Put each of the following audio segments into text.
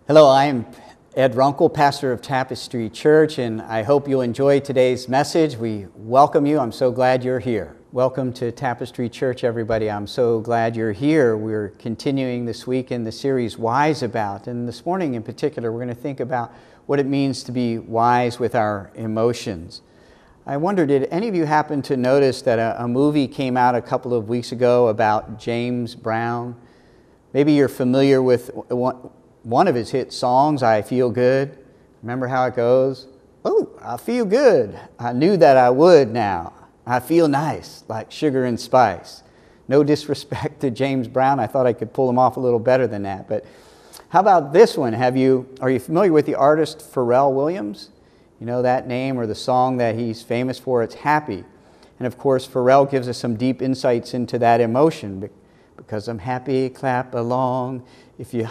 Hello, I am Ed Runkle, pastor of Tapestry Church, and I hope you'll enjoy today's message. We welcome you. I'm so glad you're here. Welcome to Tapestry Church, everybody. I'm so glad you're here. We're continuing this week in the series Wise About, and this morning in particular, we're going to think about what it means to be wise with our emotions. I wonder, did any of you happen to notice that a movie came out a couple of weeks ago about James Brown? Maybe you're familiar with one of his hit songs, I Feel Good. Remember how it goes? Oh, I feel good. I knew that I would now. I feel nice, like sugar and spice. No disrespect to James Brown. I thought I could pull him off a little better than that. But how about this one? Are you familiar with the artist Pharrell Williams? You know that name or the song that he's famous for? It's Happy. And of course, Pharrell gives us some deep insights into that emotion. Because I'm happy, clap along. If you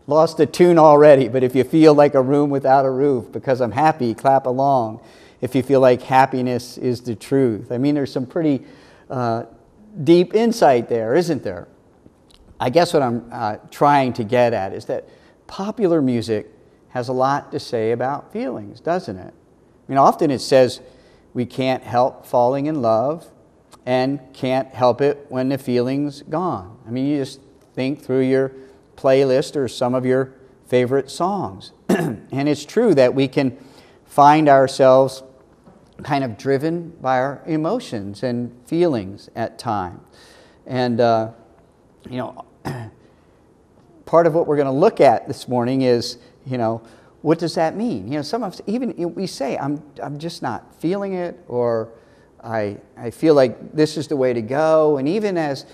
lost the tune already, but if you feel like a room without a roof, because I'm happy, clap along. If you feel like happiness is the truth. I mean, there's some pretty deep insight there, isn't there? I guess what I'm trying to get at is that popular music has a lot to say about feelings, doesn't it? I mean, often it says we can't help falling in love and can't help it when the feeling's gone. I mean, you just think through your playlist or some of your favorite songs. And it's true that we can find ourselves kind of driven by our emotions and feelings at times. And, part of what we're going to look at this morning is, what does that mean? Some of us, even we say, I'm just not feeling it, or I feel like this is the way to go. And even as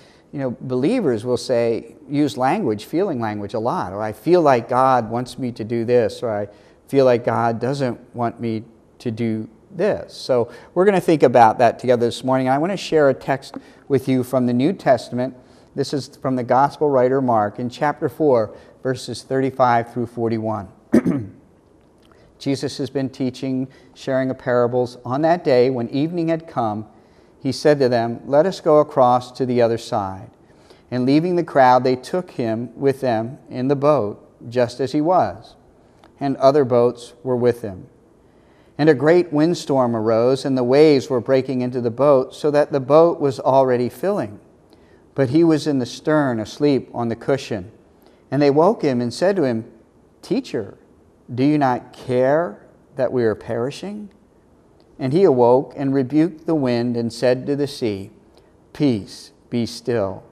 believers will say, use language, feeling language a lot. Or I feel like God wants me to do this, or I feel like God doesn't want me to do this. So we're going to think about that together this morning. I want to share a text with you from the New Testament. This is from the Gospel writer Mark in chapter 4, verses 35 through 41. Jesus has been teaching, sharing parables. On that day, when evening had come, he said to them, "Let us go across to the other side." And leaving the crowd, they took him with them in the boat, just as he was. And other boats were with him. And a great windstorm arose, and the waves were breaking into the boat, so that the boat was already filling. But he was in the stern, asleep on the cushion. And they woke him and said to him, "Teacher, do you not care that we are perishing?" And he awoke and rebuked the wind and said to the sea, "Peace, be still."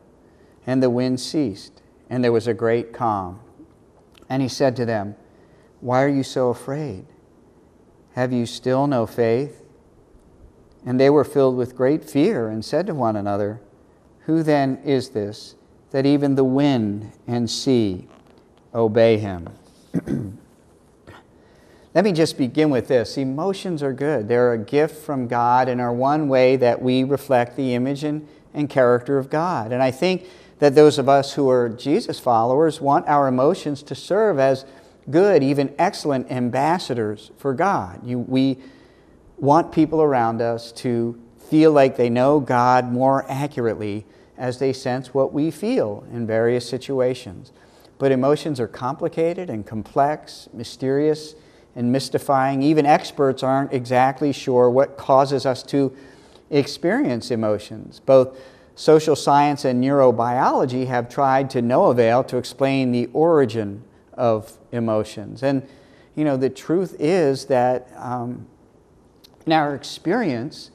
And the wind ceased, and there was a great calm. And he said to them, "Why are you so afraid? Have you still no faith?" And they were filled with great fear and said to one another, "Who then is this, that even the wind and sea obey him?" Let me just begin with this. Emotions are good. They're a gift from God and are one way that we reflect the image and character of God. And I think that those of us who are Jesus followers want our emotions to serve as good, even excellent ambassadors for God. We want people around us to feel like they know God more accurately as they sense what we feel in various situations. But emotions are complicated and complex, mysterious, and mystifying. Even experts aren't exactly sure what causes us to experience emotions. Both social science and neurobiology have tried to no avail to explain the origin of emotions. And, the truth is that in our experience,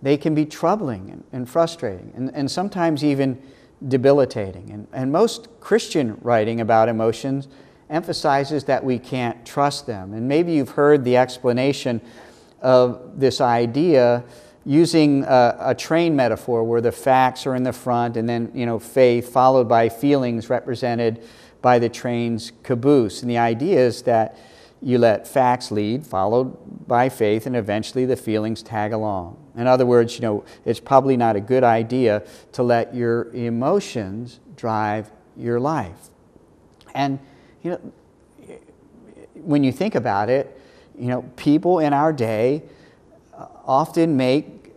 they can be troubling and frustrating and sometimes even debilitating. And most Christian writing about emotions emphasizes that we can't trust them. And maybe you've heard the explanation of this idea using a train metaphor where the facts are in the front and then, faith followed by feelings represented by the train's caboose. And the idea is that you let facts lead, followed by faith, and eventually the feelings tag along. In other words, it's probably not a good idea to let your emotions drive your life. And when you think about it, people in our day often make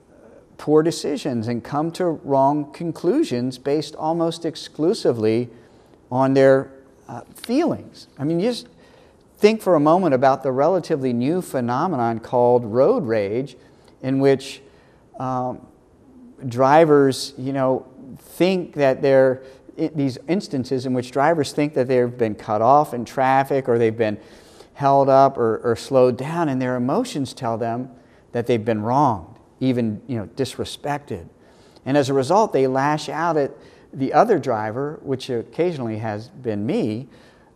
poor decisions and come to wrong conclusions based almost exclusively on their feelings. I mean, just think for a moment about the relatively new phenomenon called road rage, in which drivers, think that these instances in which drivers think that they've been cut off in traffic, or they've been held up or slowed down, and their emotions tell them that they've been wronged, even disrespected. And as a result, they lash out at the other driver, which occasionally has been me,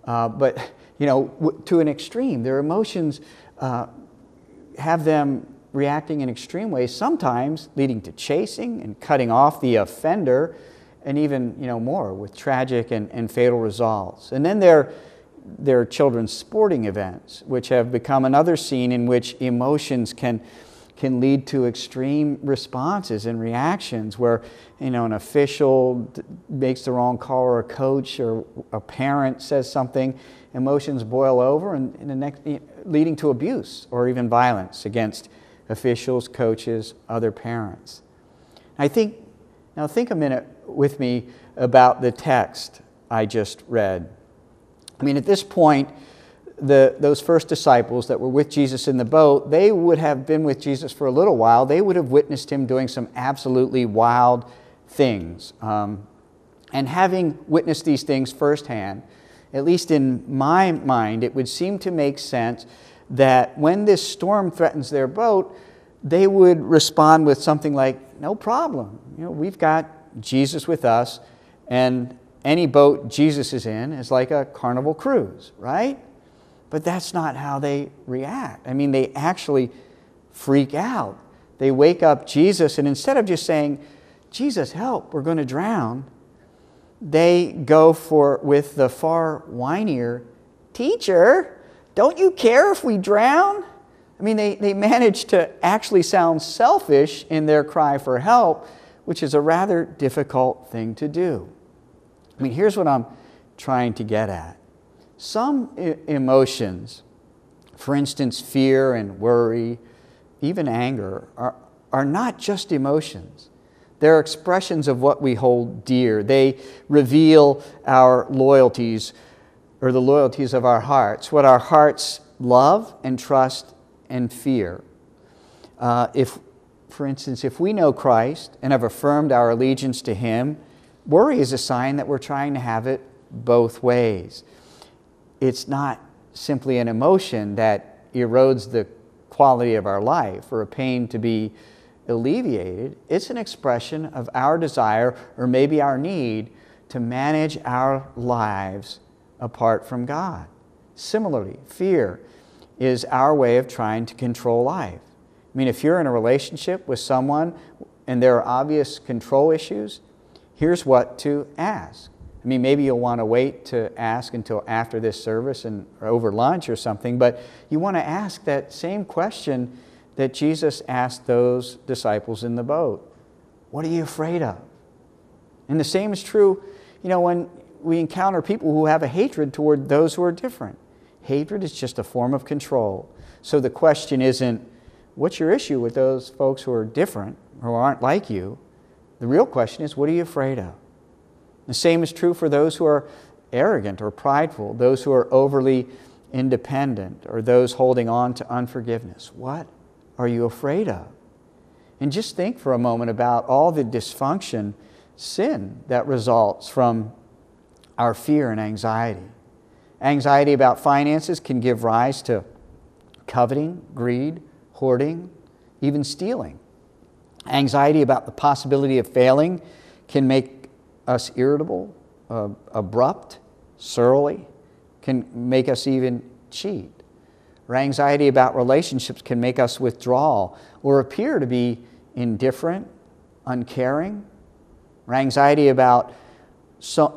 but to an extreme. Their emotions have them reacting in extreme ways, sometimes leading to chasing and cutting off the offender, and even more, with tragic and fatal results. And then there are children's sporting events, which have become another scene in which emotions can lead to extreme responses and reactions, where an official makes the wrong call, or a coach or a parent says something, emotions boil over, and leading to abuse or even violence against officials, coaches, other parents. Think a minute with me about the text I just read. I mean, at this point, those first disciples that were with Jesus in the boat, they would have been with Jesus for a little while. They would have witnessed him doing some absolutely wild things. And having witnessed these things firsthand, at least in my mind, it would seem to make sense that when this storm threatens their boat, they would respond with something like, "No problem. We've got Jesus with us, and any boat Jesus is in is like a carnival cruise," right? But that's not how they react. I mean, they actually freak out. They wake up Jesus, and instead of just saying, "Jesus, help, we're going to drown," they go with the far whinier, "Teacher, don't you care if we drown?" I mean, they manage to actually sound selfish in their cry for help, which is a rather difficult thing to do. I mean, here's what I'm trying to get at. Some emotions, for instance, fear and worry, even anger, are not just emotions. They're expressions of what we hold dear. They reveal our loyalties, or the loyalties of our hearts, what our hearts love and trust and fear. For instance, if we know Christ and have affirmed our allegiance to Him, worry is a sign that we're trying to have it both ways. It's not simply an emotion that erodes the quality of our life, or a pain to be alleviated. It's an expression of our desire, or maybe our need, to manage our lives apart from God. Similarly, fear is our way of trying to control life. I mean, if you're in a relationship with someone and there are obvious control issues, here's what to ask. I mean, maybe you'll want to wait to ask until after this service or over lunch or something, but you want to ask that same question that Jesus asked those disciples in the boat. What are you afraid of? And the same is true, when we encounter people who have a hatred toward those who are different. Hatred is just a form of control. So the question isn't, what's your issue with those folks who are different, who aren't like you? The real question is, what are you afraid of? The same is true for those who are arrogant or prideful, those who are overly independent, or those holding on to unforgiveness. What are you afraid of? And just think for a moment about all the dysfunction, sin, that results from our fear and anxiety. Anxiety about finances can give rise to coveting, greed, hoarding, even stealing. Anxiety about the possibility of failing can make us irritable, abrupt, surly, can make us even cheat. Or anxiety about relationships can make us withdraw or appear to be indifferent, uncaring. Or anxiety about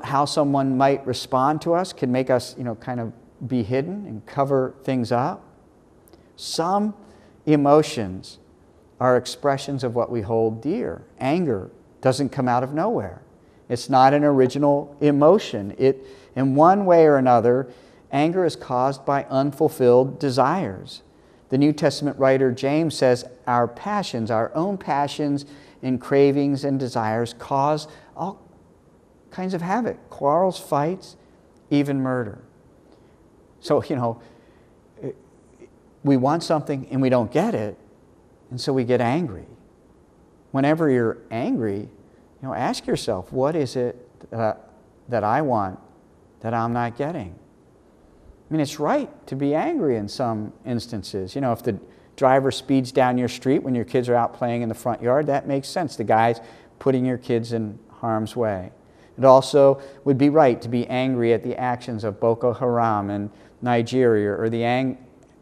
how someone might respond to us can make us, kind of be hidden and cover things up. Some emotions are expressions of what we hold dear. Anger doesn't come out of nowhere. It's not an original emotion. In one way or another, anger is caused by unfulfilled desires. The New Testament writer James says our passions, our own passions and cravings and desires, cause all kinds of havoc, quarrels, fights, even murder. So, we want something and we don't get it, and so we get angry. Whenever you're angry, ask yourself, what is it that I want that I'm not getting? I mean, it's right to be angry in some instances. If the driver speeds down your street when your kids are out playing in the front yard, that makes sense. The guy's putting your kids in harm's way. It also would be right to be angry at the actions of Boko Haram in Nigeria, or the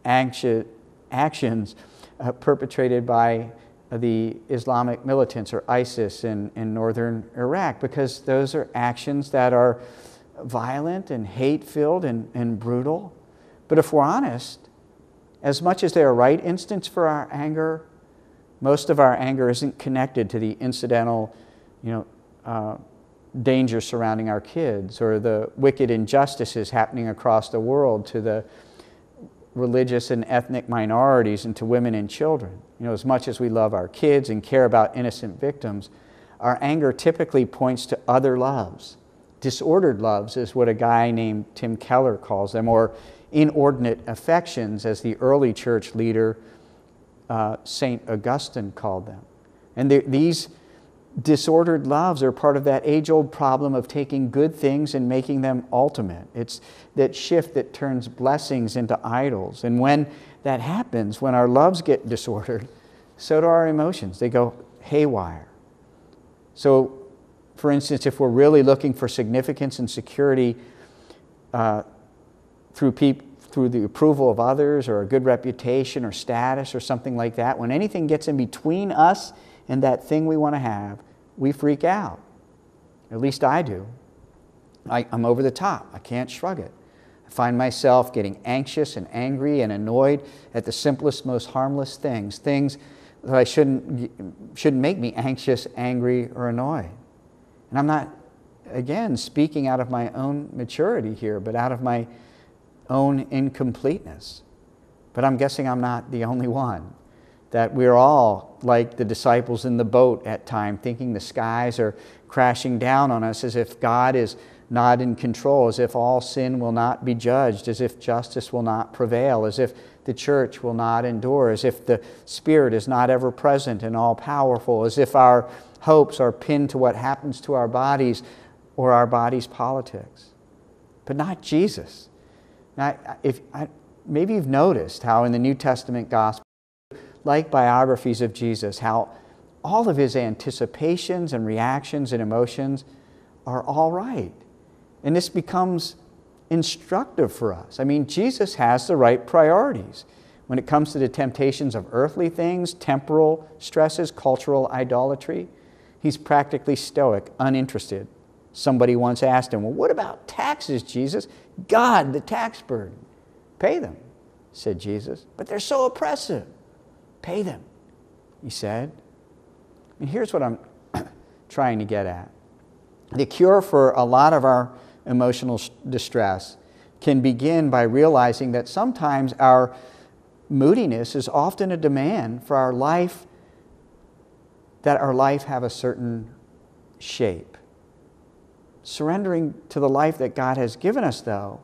actions perpetrated by the Islamic militants or ISIS in northern Iraq, because those are actions that are violent and hate-filled and brutal. But if we're honest, as much as they're a right instance for our anger, most of our anger isn't connected to the incidental, danger surrounding our kids, or the wicked injustices happening across the world to the religious and ethnic minorities and to women and children. As much as we love our kids and care about innocent victims, our anger typically points to other loves. Disordered loves is what a guy named Tim Keller calls them, or inordinate affections, as the early church leader St. Augustine called them. And these disordered loves are part of that age-old problem of taking good things and making them ultimate. It's that shift that turns blessings into idols. And when that happens, when our loves get disordered, so do our emotions. They go haywire. So, for instance, if we're really looking for significance and security through the approval of others, or a good reputation or status or something like that, when anything gets in between us and that thing we want to have, we freak out. At least I do. I'm over the top. I can't shrug it. I find myself getting anxious and angry and annoyed at the simplest, most harmless things that shouldn't make me anxious, angry, or annoyed. And I'm not, again, speaking out of my own maturity here, but out of my own incompleteness. But I'm guessing I'm not the only one. That we're all like the disciples in the boat at times, thinking the skies are crashing down on us, as if God is not in control, as if all sin will not be judged, as if justice will not prevail, as if the church will not endure, as if the Spirit is not ever present and all-powerful, as if our hopes are pinned to what happens to our bodies or our bodies' politics. But not Jesus. Now, maybe you've noticed how in the New Testament gospel, like biographies of Jesus, how all of his anticipations and reactions and emotions are all right. And this becomes instructive for us. I mean, Jesus has the right priorities when it comes to the temptations of earthly things, temporal stresses, cultural idolatry. He's practically stoic, uninterested. Somebody once asked him, well, what about taxes, Jesus? God, the tax burden. Pay them, said Jesus. But they're so oppressive. Pay them, he said. And here's what I'm trying to get at. The cure for a lot of our emotional distress can begin by realizing that sometimes our moodiness is often a demand for our life, that our life have a certain shape. Surrendering to the life that God has given us, though,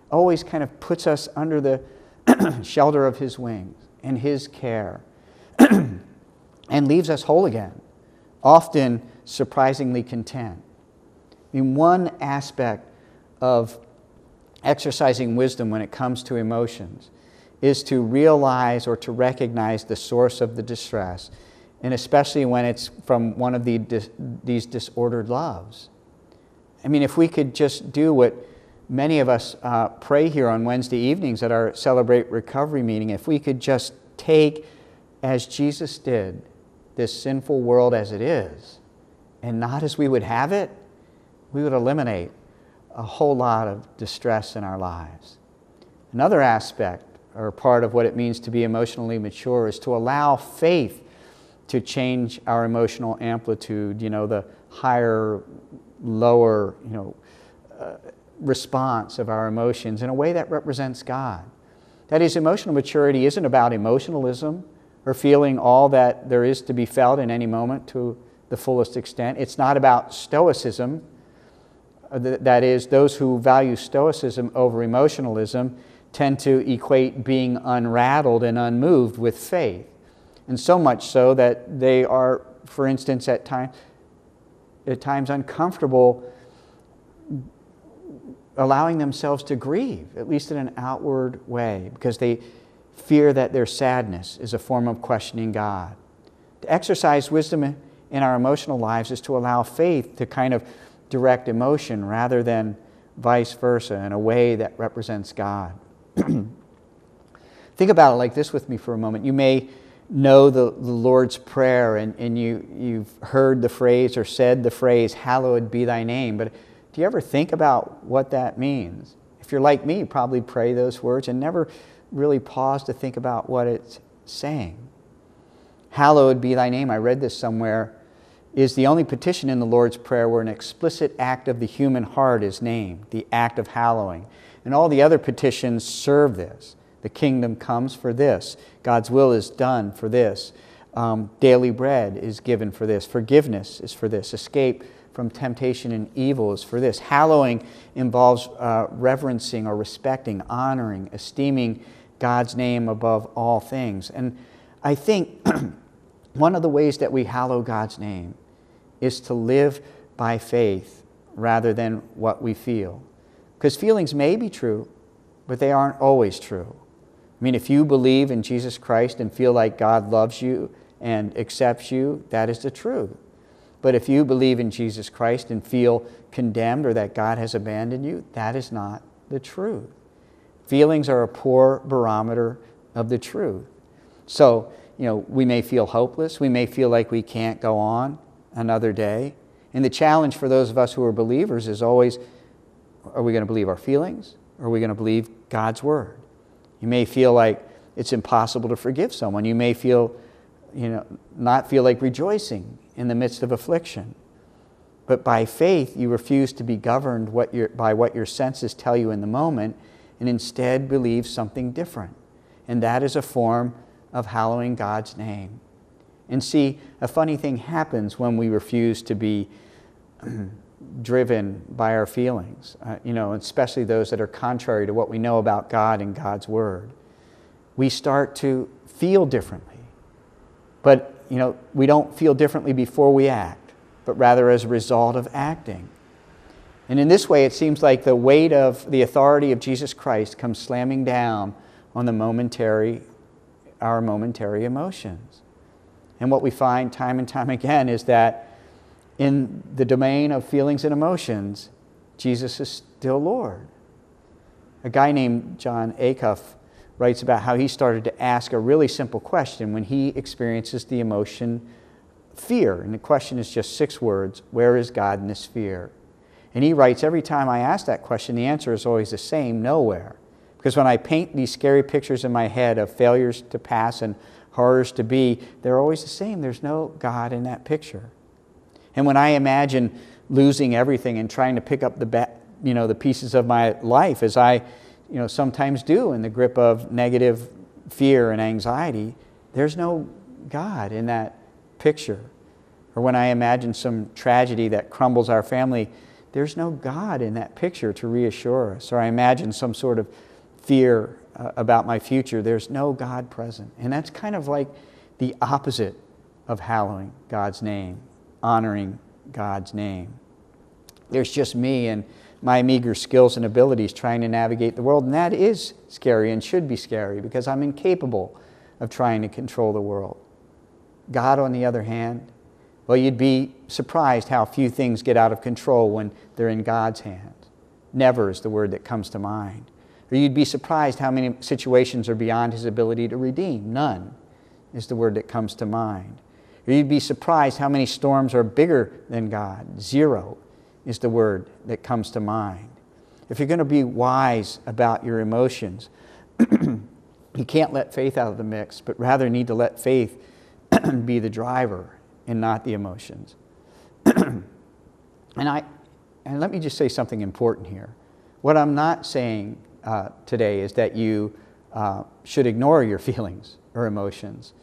always kind of puts us under the shelter of His wings and His care, and leaves us whole again, often surprisingly content. I mean, one aspect of exercising wisdom when it comes to emotions is to realize or to recognize the source of the distress, and especially when it's from one of these disordered loves. I mean, if we could just do what many of us pray here on Wednesday evenings at our Celebrate Recovery meeting, if we could just take, as Jesus did, this sinful world as it is, and not as we would have it, we would eliminate a whole lot of distress in our lives. Another aspect, or part of what it means to be emotionally mature, is to allow faith to change our emotional amplitude, the higher, lower, response of our emotions in a way that represents God. That is, emotional maturity isn't about emotionalism or feeling all that there is to be felt in any moment to the fullest extent. It's not about stoicism, that is, those who value stoicism over emotionalism tend to equate being unrattled and unmoved with faith. And so much so that they are, for instance, at times uncomfortable allowing themselves to grieve, at least in an outward way, because they fear that their sadness is a form of questioning God. To exercise wisdom in our emotional lives is to allow faith to kind of direct emotion rather than vice versa in a way that represents God. Think about it like this with me for a moment. You may know the Lord's Prayer and you've heard the phrase or said the phrase, "Hallowed be thy name," but do you ever think about what that means? If you're like me, you probably pray those words and never really pause to think about what it's saying. Hallowed be thy name, I read this somewhere, is the only petition in the Lord's Prayer where an explicit act of the human heart is named, the act of hallowing. And all the other petitions serve this. The kingdom comes for this. God's will is done for this. Daily bread is given for this. Forgiveness is for this. Escape from temptation and evil is for this. Hallowing involves reverencing or respecting, honoring, esteeming God's name above all things. And I think one of the ways that we hallow God's name is to live by faith rather than what we feel. Because feelings may be true, but they aren't always true. I mean, if you believe in Jesus Christ and feel like God loves you and accepts you, that is the truth. But if you believe in Jesus Christ and feel condemned or that God has abandoned you, that is not the truth. Feelings are a poor barometer of the truth. So, we may feel hopeless. We may feel like we can't go on another day. And the challenge for those of us who are believers is always, are we going to believe our feelings or are we going to believe God's Word? You may feel like it's impossible to forgive someone. You may feel, not feel like rejoicing in the midst of affliction. But by faith, you refuse to be governed by what your senses tell you in the moment and instead believe something different. And that is a form of hallowing God's name. And see, a funny thing happens when we refuse to be driven by our feelings, especially those that are contrary to what we know about God and God's Word. We start to feel differently. But, we don't feel differently before we act, but rather as a result of acting. And in this way, it seems like the weight of the authority of Jesus Christ comes slamming down on our momentary emotions. And what we find time and time again is that in the domain of feelings and emotions, Jesus is still Lord. A guy named John Acuff writes about how he started to ask a really simple question when he experiences the emotion fear. And the question is just 6 words: where is God in this fear? And he writes, every time I ask that question, the answer is always the same: nowhere. Because when I paint these scary pictures in my head of failures to pass and horrors to be, they're always the same. There's no God in that picture. And when I imagine losing everything and trying to pick up the pieces of my life, as I sometimes do in the grip of negative fear and anxiety, there's no God in that picture. Or when I imagine some tragedy that crumbles our family, there's no God in that picture to reassure us. Or I imagine some sort of fear about my future, there's no God present. And that's kind of like the opposite of hallowing God's name, honoring God's name. There's just me and my meager skills and abilities trying to navigate the world, and that is scary and should be scary because I'm incapable of trying to control the world. God, on the other hand, well, you'd be surprised how few things get out of control when they're in God's hands. Never is the word that comes to mind. Or you'd be surprised how many situations are beyond His ability to redeem. None is the word that comes to mind. Or you'd be surprised how many storms are bigger than God. 0 is the word that comes to mind. If you're going to be wise about your emotions, you can't let faith out of the mix, but rather need to let faith be the driver and not the emotions. And let me just say something important here. What I'm not saying today is that you should ignore your feelings or emotions.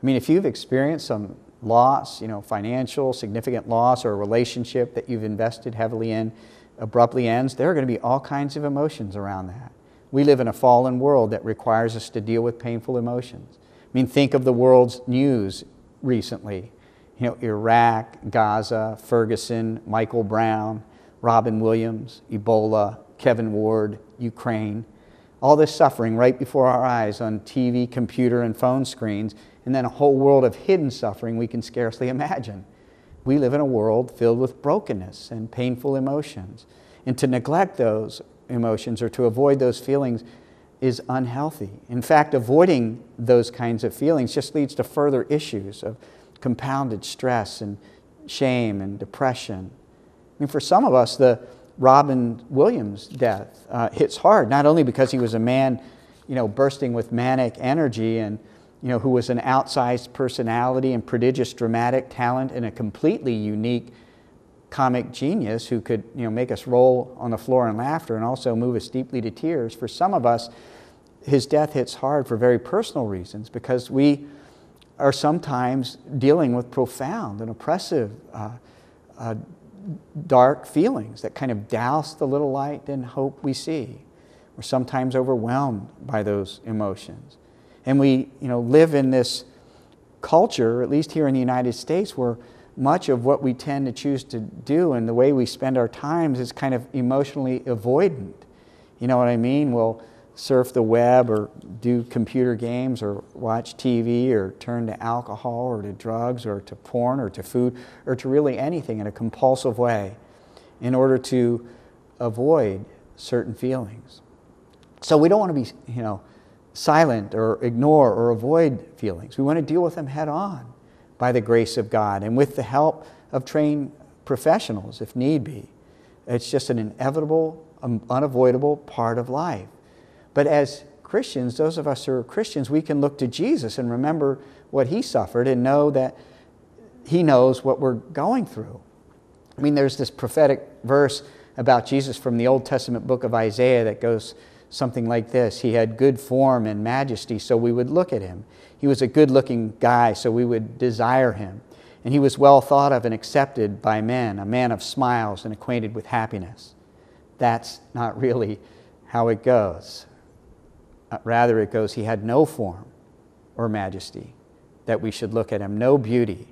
I mean, if you've experienced some loss, financial, significant loss, or a relationship that you've invested heavily in, abruptly ends, there are going to be all kinds of emotions around that. We live in a fallen world that requires us to deal with painful emotions. I mean, think of the world's news recently. You know, Iraq, Gaza, Ferguson, Michael Brown, Robin Williams, Ebola, Kevin Ward, Ukraine. All this suffering right before our eyes on TV, computer, and phone screens, and then a whole world of hidden suffering we can scarcely imagine. We live in a world filled with brokenness and painful emotions. And to neglect those emotions or to avoid those feelings is unhealthy. In fact, avoiding those kinds of feelings just leads to further issues of compounded stress and shame and depression. I mean, for some of us, the Robin Williams death hits hard, not only because he was a man, bursting with manic energy and, who was an outsized personality and prodigious dramatic talent and a completely unique comic genius who could, make us roll on the floor in laughter and also move us deeply to tears. For some of us, his death hits hard for very personal reasons because we are sometimes dealing with profound and oppressive dark feelings that kind of douse the little light and hope we see. We're sometimes overwhelmed by those emotions. And we, live in this culture, at least here in the United States, where much of what we tend to choose to do and the way we spend our times is kind of emotionally avoidant. You know what I mean? We'll surf the web or do computer games or watch TV or turn to alcohol or to drugs or to porn or to food or to really anything in a compulsive way in order to avoid certain feelings. So we don't want to be, silent or ignore or avoid feelings. We want to deal with them head on by the grace of God and with the help of trained professionals if need be. It's just an inevitable, unavoidable part of life. But as Christians, those of us who are Christians, we can look to Jesus and remember what he suffered and know that he knows what we're going through. I mean, there's this prophetic verse about Jesus from the Old Testament book of Isaiah that goes something like this. He had good form and majesty, so we would look at him. He was a good-looking guy, so we would desire him. And he was well thought of and accepted by men, a man of smiles and acquainted with happiness. That's not really how it goes. Rather, it goes, he had no form or majesty that we should look at him, no beauty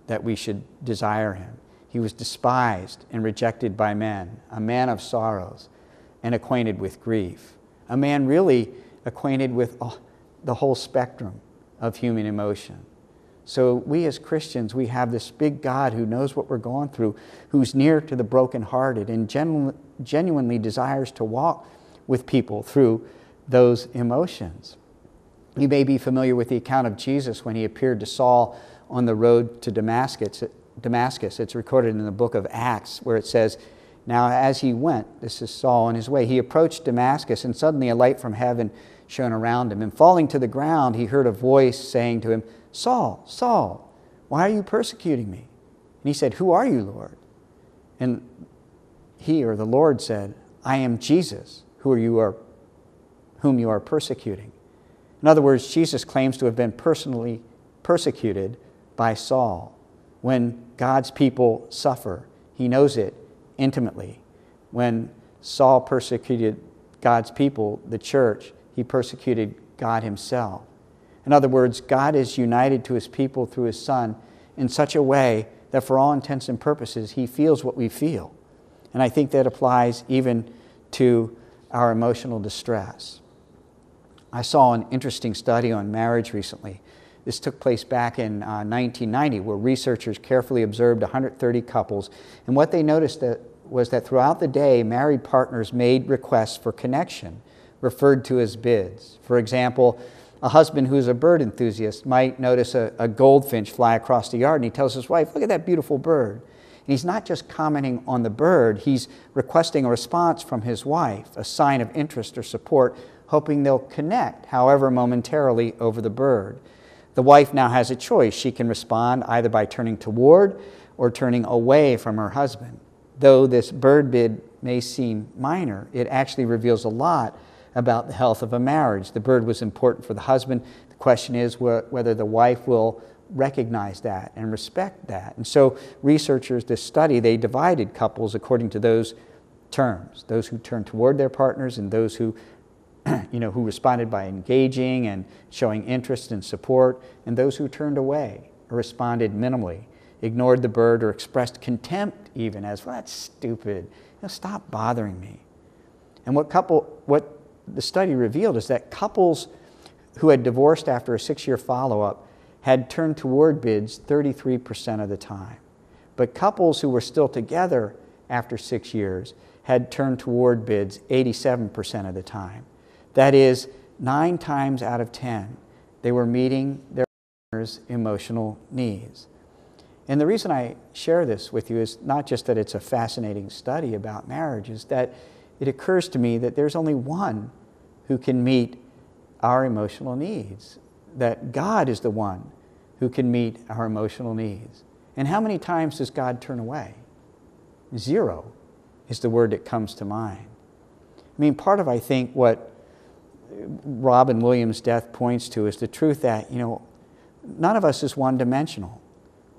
that we should desire him. He was despised and rejected by men, a man of sorrows and acquainted with grief, a man really acquainted with the whole spectrum of human emotion. So we as Christians, we have this big God who knows what we're going through, who's near to the brokenhearted and genuinely desires to walk with people through those emotions. You may be familiar with the account of Jesus when he appeared to Saul on the road to Damascus. It's recorded in the book of Acts where it says, "Now as he went," this is Saul on his way, "he approached Damascus, and suddenly a light from heaven shone around him. And falling to the ground, he heard a voice saying to him, 'Saul, Saul, why are you persecuting me?' And he said, 'Who are you, Lord?' And he, or the Lord, said, 'I am Jesus, whom you are persecuting.'" In other words, Jesus claims to have been personally persecuted by Saul. When God's people suffer, he knows it intimately. When Saul persecuted God's people, the church, he persecuted God himself. In other words, God is united to his people through his Son in such a way that for all intents and purposes, he feels what we feel. And I think that applies even to our emotional distress. I saw an interesting study on marriage recently. This took place back in 1990, where researchers carefully observed 130 couples. And what they noticed was that throughout the day, married partners made requests for connection, referred to as bids. For example, a husband who's a bird enthusiast might notice a goldfinch fly across the yard, and he tells his wife, "Look at that beautiful bird." And he's not just commenting on the bird, he's requesting a response from his wife, a sign of interest or support, hoping they'll connect, however momentarily, over the bird. The wife now has a choice. She can respond either by turning toward or turning away from her husband. Though this bird bid may seem minor, it actually reveals a lot about the health of a marriage. The bird was important for the husband. The question is whether the wife will recognize that and respect that. And so researchers, this study, they divided couples according to those terms. Those who turned toward their partners and those who who responded by engaging and showing interest and support, and those who turned away or responded minimally, ignored the bird, or expressed contempt even as, well, that's stupid. Stop bothering me. And what the study revealed is that couples who had divorced after a 6-year follow-up had turned toward bids 33% of the time. But couples who were still together after 6 years had turned toward bids 87% of the time. That is, 9 times out of 10, they were meeting their partner's emotional needs. And the reason I share this with you is not just that it's a fascinating study about marriage, is that it occurs to me that there's only one who can meet our emotional needs, that God is the one who can meet our emotional needs. And how many times does God turn away? 0 is the word that comes to mind. I mean, part of, I think, what Robin Williams' death points to is the truth that, none of us is one-dimensional.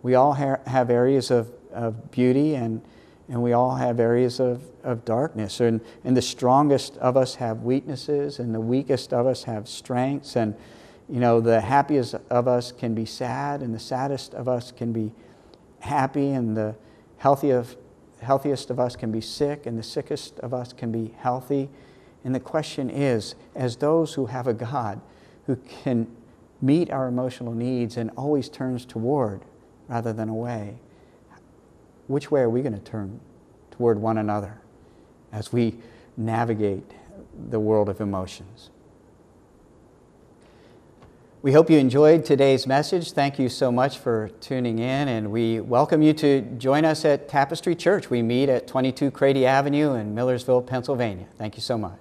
We all have areas of beauty and we all have areas of darkness. And the strongest of us have weaknesses and the weakest of us have strengths. And, the happiest of us can be sad and the saddest of us can be happy, and the healthiest of us can be sick and the sickest of us can be healthy. And the question is, as those who have a God who can meet our emotional needs and always turns toward rather than away, which way are we going to turn toward one another as we navigate the world of emotions? We hope you enjoyed today's message. Thank you so much for tuning in, and we welcome you to join us at Tapestry Church. We meet at 22 Crady Avenue in Millersville, Pennsylvania. Thank you so much.